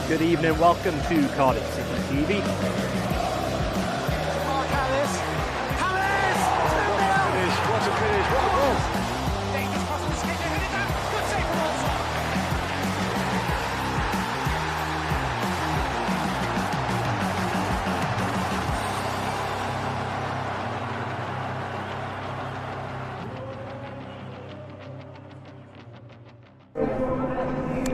Good evening, welcome to Cardiff City TV. What a finish, what a goal!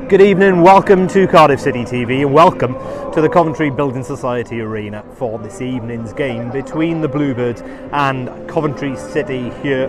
Good evening, welcome to Cardiff City TV and welcome to the Coventry Building Society Arena for this evening's game between the Bluebirds and Coventry City here.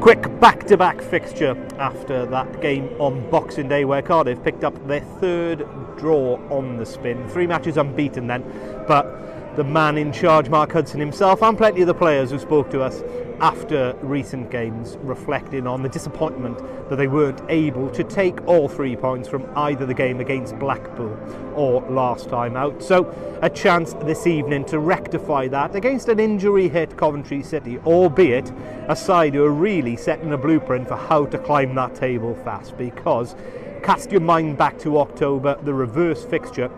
Quick back-to-back fixture after that game on Boxing Day where Cardiff picked up their third draw on the spin. 3 matches unbeaten then, but the man in charge, Mark Hudson himself, and plenty of the players who spoke to us after recent games, reflecting on the disappointment that they weren't able to take all 3 points from either the game against Blackpool or last time out. So a chance this evening to rectify that against an injury-hit Coventry City, albeit a side who are really setting a blueprint for how to climb that table fast, because cast your mind back to October, the reverse fixture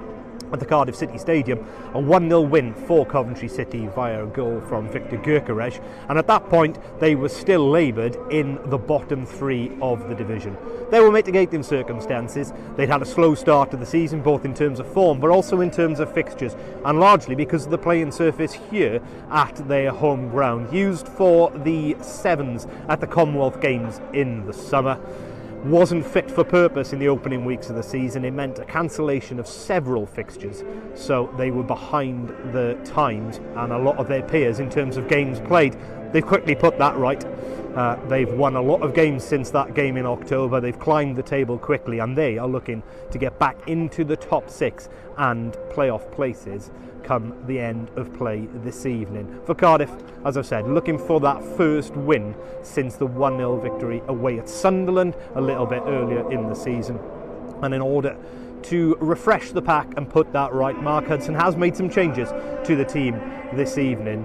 at the Cardiff City Stadium, a 1-0 win for Coventry City via a goal from Victor Gyökeres, and at that point they were still laboured in the bottom 3 of the division. There were mitigating circumstances. They'd had a slow start to the season, both in terms of form but also in terms of fixtures, and largely because of the playing surface here at their home ground, used for the Sevens at the Commonwealth Games in the summer. Wasn't fit for purpose in the opening weeks of the season. It meant a cancellation of several fixtures, so they were behind the times and a lot of their peers in terms of games played. They've quickly put that right. They've won a lot of games since that game in October. They've climbed the table quickly and they are looking to get back into the top 6 and playoff places come the end of play this evening. For Cardiff, as I've said, looking for that first win since the 1-0 victory away at Sunderland a little bit earlier in the season. And in order to refresh the pack and put that right, Mark Hudson has made some changes to the team this evening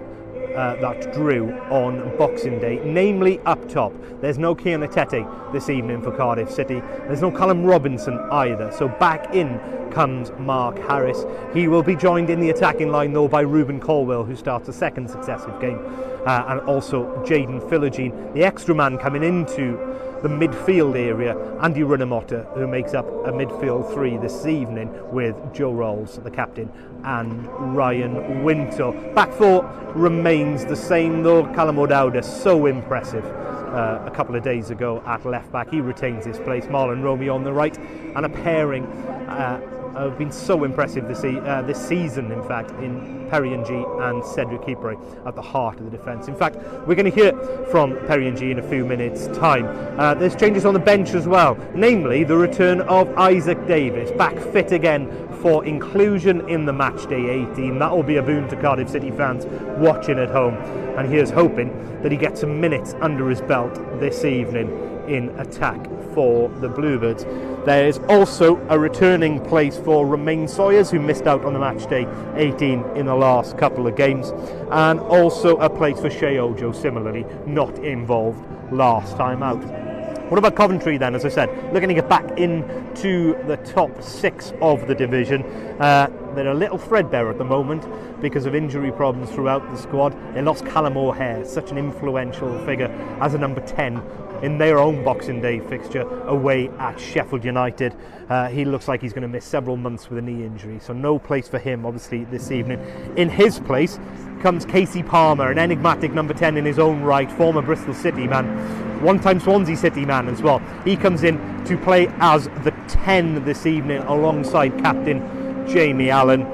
that drew on Boxing Day, namely up top. There's no Kian Atete this evening for Cardiff City. There's no Callum Robinson either. So back in comes Mark Harris. He will be joined in the attacking line though by Ruben Colwell, who starts a second successive game, and also Jaden Philogene, the extra man coming into the midfield area, Andy Runamotta, who makes up a midfield 3 this evening with Joe Rolls, the captain, and Ryan Wintle. Back 4 remains the same though. Callum O'Dowd, so impressive a couple of days ago at left back. He retains his place. Marlon Romeo on the right, and a pairing have been so impressive this season, in fact, in Perry Ng and Cedric Ypres at the heart of the defence. In fact, we're going to hear from Perry Ng in a few minutes' time. There's changes on the bench as well, namely the return of Isaac Davis, back fit again for inclusion in the Matchday 18. That will be a boon to Cardiff City fans watching at home, and here's hoping that he gets some minutes under his belt this evening in attack for the Bluebirds. There is also a returning place for Romain Sawyers, who missed out on the Matchday 18 in the last couple of games, and also a place for Shea Ojo, similarly not involved last time out. What about Coventry then? As I said, looking to get back into the top 6 of the division. They're a little threadbare at the moment because of injury problems throughout the squad. They lost Callum O'Hare, such an influential figure, as a number 10 in their own Boxing Day fixture away at Sheffield United. He looks like he's going to miss several months with a knee injury, so no place for him obviously this evening. In his place comes Casey Palmer, an enigmatic number 10 in his own right, former Bristol City man, one-time Swansea City man as well. He comes in to play as the 10 this evening alongside captain Jamie Allen.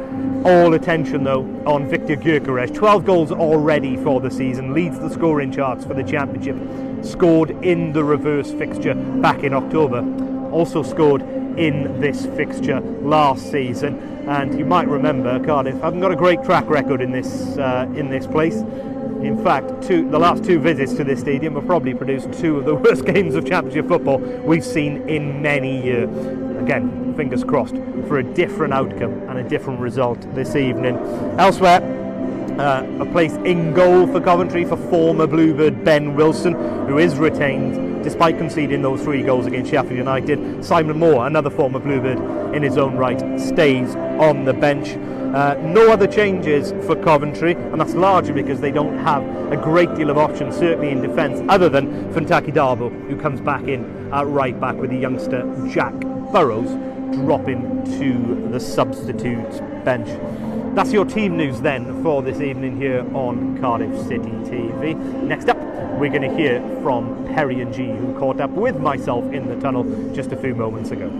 All attention though on Victor Gyökeres. 12 goals already for the season, leads the scoring charts for the Championship. Scored in the reverse fixture back in October, also scored in this fixture last season, and you might remember Cardiff haven't got a great track record in this place. In fact, the last 2 visits to this stadium have probably produced 2 of the worst games of Championship football we've seen in many years. Again, fingers crossed for a different outcome and a different result this evening. Elsewhere, A place in goal for Coventry for former Bluebird Ben Wilson, who is retained despite conceding those 3 goals against Sheffield United. Simon Moore, another former Bluebird in his own right, stays on the bench. No other changes for Coventry, and that's largely because they don't have a great deal of options, certainly in defence, other than Fantaki Darbo, who comes back in at right back with the youngster Jack Burrows dropping to the substitute bench. That's your team news then for this evening here on Cardiff City TV. Next up, we're going to hear from Perry and G, who caught up with myself in the tunnel just a few moments ago.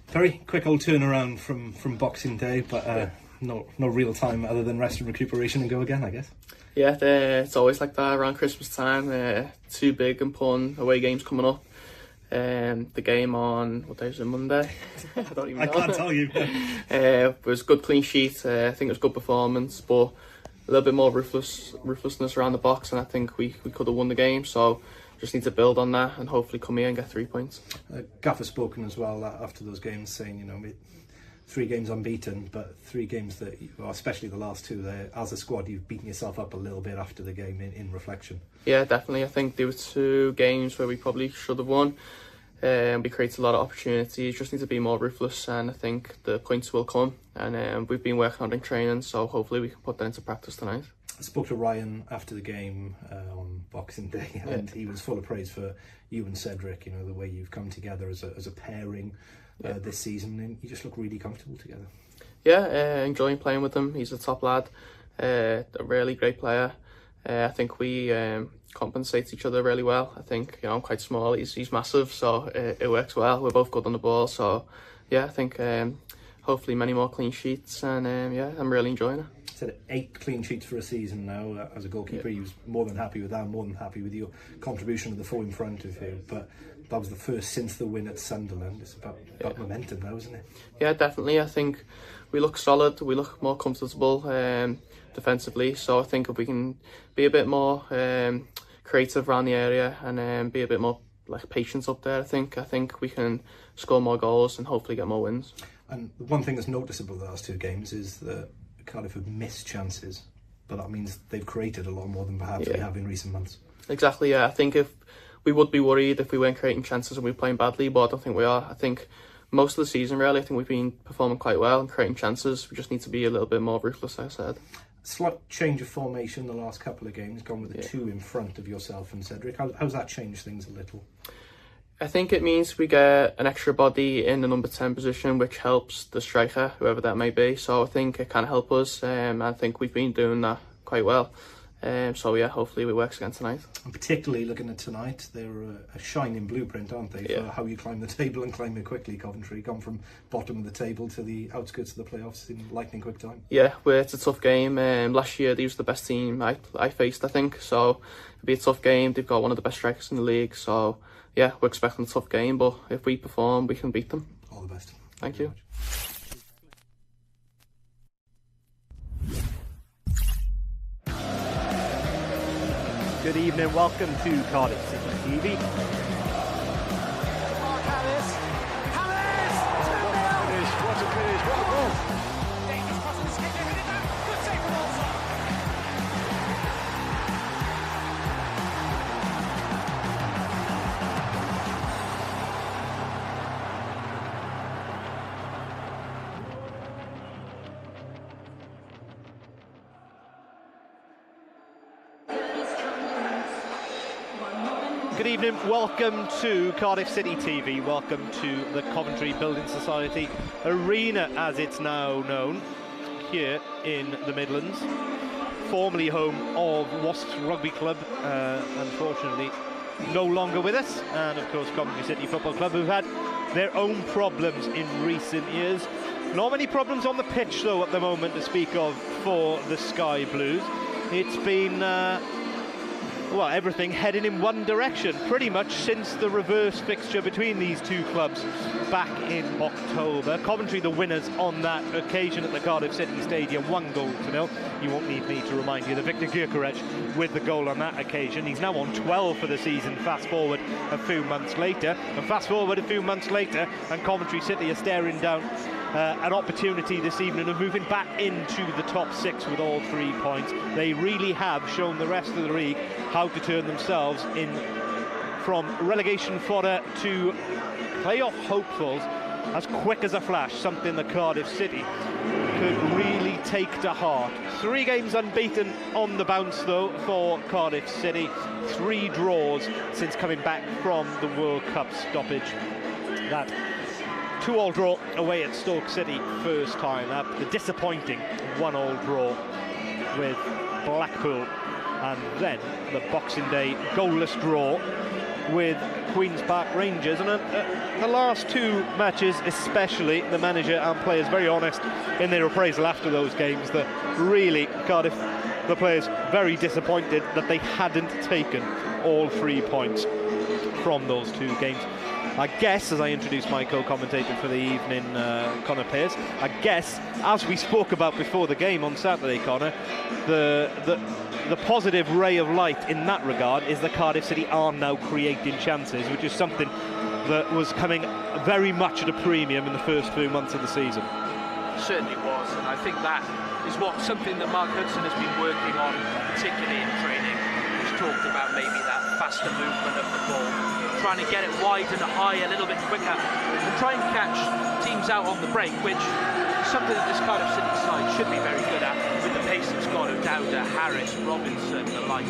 Very quick old turnaround from Boxing Day, but no real time other than rest and recuperation and go again, I guess. Yeah, it's always like that around Christmas time. 2 big important away games coming up. The game on, what day is it, Monday? I don't even know. I can't tell you. It was a good clean sheet. I think it was a good performance, but a little bit more ruthlessness around the box, and I think we could have won the game. So just need to build on that and hopefully come here and get 3 points. Gaffer spoken as well after those games, saying 3 games unbeaten, but 3 games that, well, especially the last 2, as a squad, you've beaten yourself up a little bit after the game in reflection. Yeah, definitely. I think there were 2 games where we probably should have won. We created a lot of opportunities, just need to be more ruthless, and I think the points will come. And we've been working on it in training, so hopefully we can put that into practice tonight. I spoke to Ryan after the game on Boxing Day, and he was full of praise for you and Cedric, the way you've come together as a pairing this season, and you just look really comfortable together. Yeah, enjoying playing with him. He's a top lad, a really great player. I think we compensate each other really well. I think I'm quite small, he's massive, so it works well. We're both good on the ball, so yeah, I think hopefully many more clean sheets, and yeah, I'm really enjoying it. Said 8 clean sheets for a season now as a goalkeeper. He was more than happy with that, more than happy with your contribution of the 4 in front of you, but that was the first since the win at Sunderland. It's about momentum now, isn't it? Yeah, definitely. I think we look solid, we look more comfortable defensively, so I think if we can be a bit more creative around the area and be a bit more like patience up there, I think we can score more goals and hopefully get more wins. And one thing that's noticeable the last 2 games is that Cardiff have missed chances, but that means they've created a lot more than perhaps we have in recent months. Exactly, yeah. I think if we would be worried if we weren't creating chances and we were playing badly, but I don't think we are. I think most of the season, really, I think we've been performing quite well and creating chances. We just need to be a little bit more ruthless, as I said. Slight change of formation the last couple of games, gone with the 2 in front of yourself and Cedric. How's that changed things a little? I think it means we get an extra body in the number 10 position, which helps the striker, whoever that may be. So I think it can help us. I think we've been doing that quite well. So yeah, hopefully it works again tonight. And particularly looking at tonight, they're a shining blueprint, aren't they, for how you climb the table and climb it quickly. Coventry gone from bottom of the table to the outskirts of the playoffs in lightning quick time. Yeah, it's a tough game. Last year they was the best team I faced, I think. So it'll be a tough game. They've got one of the best strikers in the league. So yeah, we're expecting a tough game, but if we perform, we can beat them. All the best. Thank you. Good evening, welcome to Cardiff City TV. What a finish, what a goal! Good evening, welcome to Cardiff City TV, welcome to the Coventry Building Society Arena, as it's now known, here in the Midlands. Formerly home of Wasps Rugby Club, unfortunately no longer with us, and of course Coventry City Football Club, who've had their own problems in recent years. Not many problems on the pitch though at the moment to speak of for the Sky Blues. It's been well, everything heading in one direction pretty much since the reverse fixture between these 2 clubs back in October. Coventry the winners on that occasion at the Cardiff City Stadium, 1-0. You won't need me to remind you that Victor Gyökeres with the goal on that occasion. He's now on 12 for the season, fast forward a few months later, and Coventry City are staring down an opportunity this evening of moving back into the top 6 with all 3 points. They really have shown the rest of the league how to turn themselves in from relegation fodder to playoff hopefuls as quick as a flash, something that Cardiff City could really take to heart. 3 games unbeaten on the bounce though for Cardiff City, 3 draws since coming back from the World Cup stoppage. That 2-2 draw away at Stoke City first time, the disappointing 1-1 draw with Blackpool, and then the Boxing Day goalless draw with Queen's Park Rangers. And the last 2 matches especially, the manager and players very honest in their appraisal after those games that really Cardiff, the players, very disappointed that they hadn't taken all 3 points from those 2 games. I guess, as I introduce my co-commentator for the evening, Connor Pearce, I guess, as we spoke about before the game on Saturday, Connor, the positive ray of light in that regard is that Cardiff City are now creating chances, which is something that was coming very much at a premium in the first few months of the season. Certainly was, and I think that is something that Mark Hudson has been working on, particularly in training. He's talked about maybe that faster movement of the ball, trying to get it wide and high a little bit quicker, and try and catch teams out on the break, which is something that this Cardiff City side should be very good at, with the pace it's got of Dowda, Harris, Robinson, the like.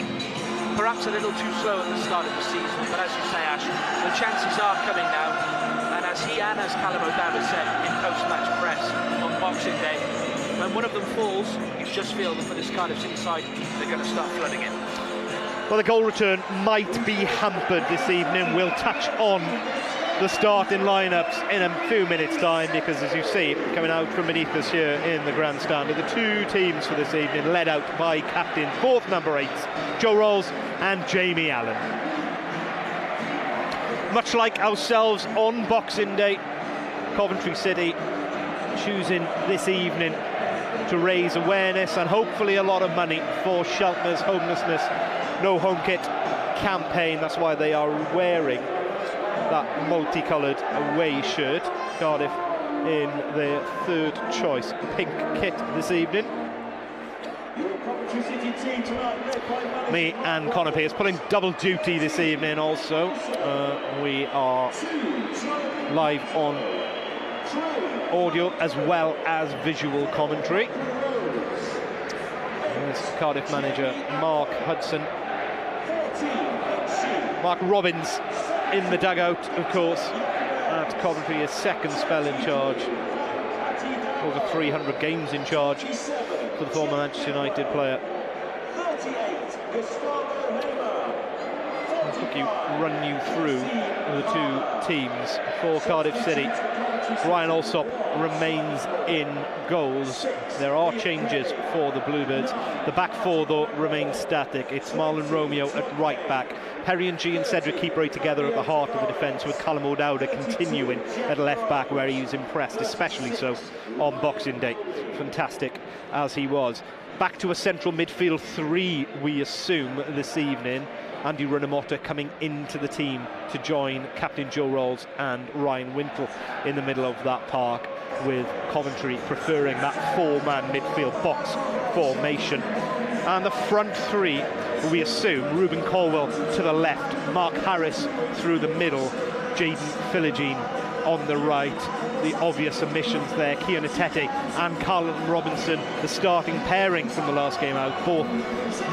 Perhaps a little too slow at the start of the season, but as you say, Ash, the chances are coming now, and as he and as Callum O'Dowda said in post-match press on Boxing Day, when one of them falls, you just feel that for this Cardiff City side, they're going to start flooding in. Well, the goal return might be hampered this evening. We'll touch on the starting lineups in a few minutes' time, because as you see, coming out from beneath us here in the grandstand are the 2 teams for this evening, led out by captains, both number 8s, Joe Rolls and Jamie Allen. Much like ourselves on Boxing Day, Coventry City choosing this evening to raise awareness and hopefully a lot of money for Sheltner's homelessness No Home Kit campaign. That's why they are wearing that multicoloured away shirt. Cardiff in their 3rd choice pink kit this evening. Me and Connor Pearce pulling double duty this evening also. We are live on audio as well as visual commentary. There's Cardiff manager Mark Hudson. Mark Robbins in the dugout, of course, at Coventry, his 2nd spell in charge. Over 300 games in charge for the former Manchester United player. I'll quickly run you through the 2 teams for Cardiff City. Ryan Alsop remains in goals. There are changes for the Bluebirds. The back 4 though remain static. It's Marlon Romeo at right back, Perry and G and Cedric Keeperay together at the heart of the defence, with Callum O'Dowda continuing at left back, where he was impressed, especially so on Boxing Day. Fantastic as he was. Back to a central midfield 3, we assume, this evening. Andy Runamotta coming into the team to join Captain Joe Rolls and Ryan Wintle in the middle of that park, with Coventry preferring that 4-man midfield box formation. And the front 3, we assume, Ruben Colwell to the left, Mark Harris through the middle, Jaden Philogene on the right. The obvious omissions there, Kean Atete and Carlton Robinson, the starting pairing from the last game out, both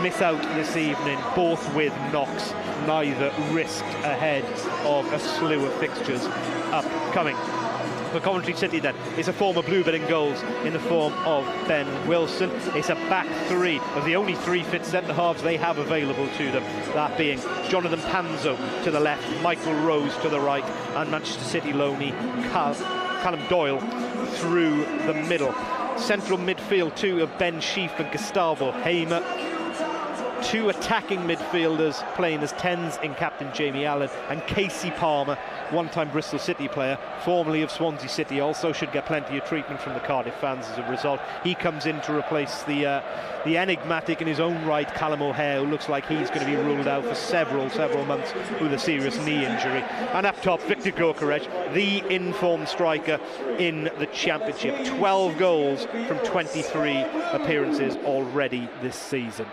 miss out this evening, both with knocks, neither risked ahead of a slew of fixtures upcoming. For Coventry City then, it's a former Bluebird in goals in the form of Ben Wilson. It's a back 3 of the only 3 fit centre-halves they have available to them, that being Jonathan Panzo to the left, Michael Rose to the right, and Manchester City loanee Callum Doyle through the middle. Central midfield 2 of Ben Sheaf and Gustavo Hamer. two attacking midfielders playing as 10s in captain Jamie Allen, and Casey Palmer, one-time Bristol City player, formerly of Swansea City, also should get plenty of treatment from the Cardiff fans as a result. He comes in to replace the enigmatic in his own right Callum O'Hare, who looks like he's going to be ruled out for several months with a serious knee injury. And up top, Victor Gyökeres, the informed striker in the Championship. 12 goals from 23 appearances already this season.